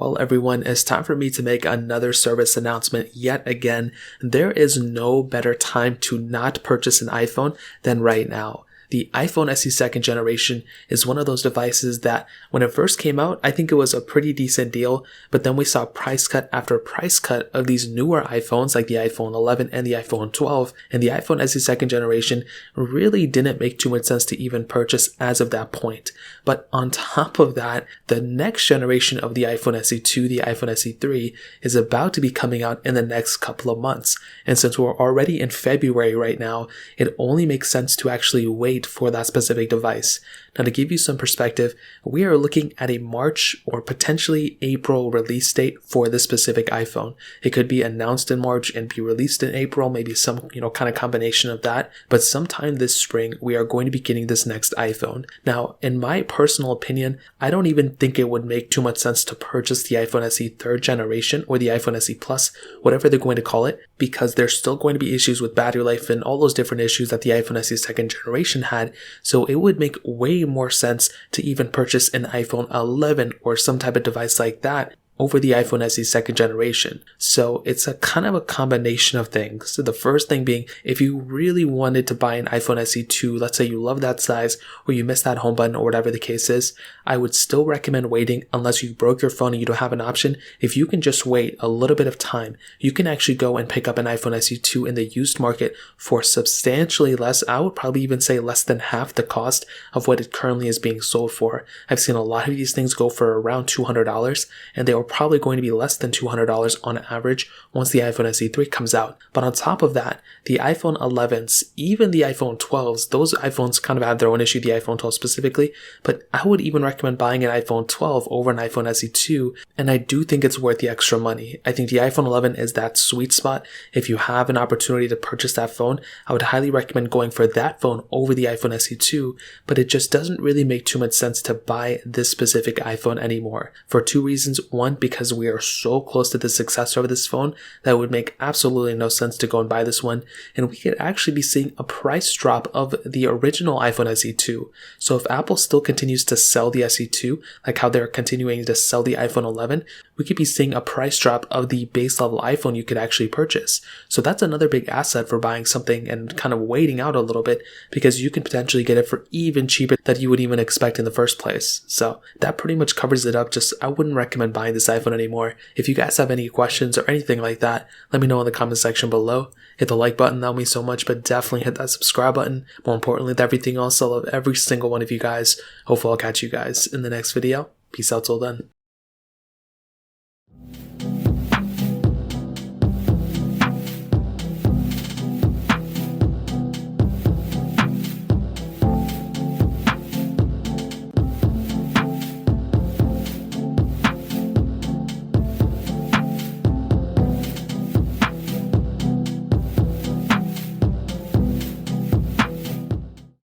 Well, everyone, it's time for me to make another service announcement yet again. There is no better time to not purchase an iPhone than right now. The iPhone SE second generation is one of those devices that when it first came out, I think it was a pretty decent deal, but then we saw price cut after price cut of these newer iPhones like the iPhone 11 and the iPhone 12, and the iPhone SE second generation really didn't make too much sense to even purchase as of that point. But on top of that, the next generation of the iPhone SE2, the iPhone SE3, is about to be coming out in the next couple of months. And since we're already in February right now, it only makes sense to actually wait for that specific device. Now, to give you some perspective, we are looking at a March or potentially April release date for this specific iPhone. It could be announced in March and be released in April, maybe some, kind of combination of that. But sometime this spring, we are going to be getting this next iPhone. Now, in my personal opinion, I don't even think it would make too much sense to purchase the iPhone SE third generation or the iPhone SE Plus, whatever they're going to call it, because there's still going to be issues with battery life and all those different issues that the iPhone SE second generation had. So it would make way more sense to even purchase an iPhone 11 or some type of device like that over the iPhone SE second generation. So it's a kind of a combination of things. So the first thing being, if you really wanted to buy an iPhone SE2, let's say you love that size or you missed that home button or whatever the case is, I would still recommend waiting unless you broke your phone and you don't have an option. If you can just wait a little bit of time, you can actually go and pick up an iPhone SE2 in the used market for substantially less. I would probably even say less than half the cost of what it currently is being sold for. I've seen a lot of these things go for around $200, and they were probably going to be less than $200 on average once the iPhone SE3 comes out. But on top of that, the iPhone 11s, even the iPhone 12s, those iPhones kind of have their own issue, the iPhone 12 specifically, but I would even recommend buying an iPhone 12 over an iPhone SE2, and I do think it's worth the extra money. I think the iPhone 11 is that sweet spot. If you have an opportunity to purchase that phone, I would highly recommend going for that phone over the iPhone SE2, but it just doesn't really make too much sense to buy this specific iPhone anymore for two reasons. One, because we are so close to the successor of this phone that it would make absolutely no sense to go and buy this one, and we could actually be seeing a price drop of the original iPhone SE2. So if Apple still continues to sell the SE2, like how they're continuing to sell the iPhone 11, we could be seeing a price drop of the base level iPhone you could actually purchase. So that's another big asset for buying something and kind of waiting out a little bit, because you can potentially get it for even cheaper than you would even expect in the first place. So that pretty much covers it up. Just I wouldn't recommend buying this iPhone anymore. If you guys have any questions or anything like that, let me know in the comment section below. Hit the like button, that would mean so much, but definitely hit that subscribe button. More importantly than everything else, I love every single one of you guys. Hopefully I'll catch you guys in the next video. Peace out till then.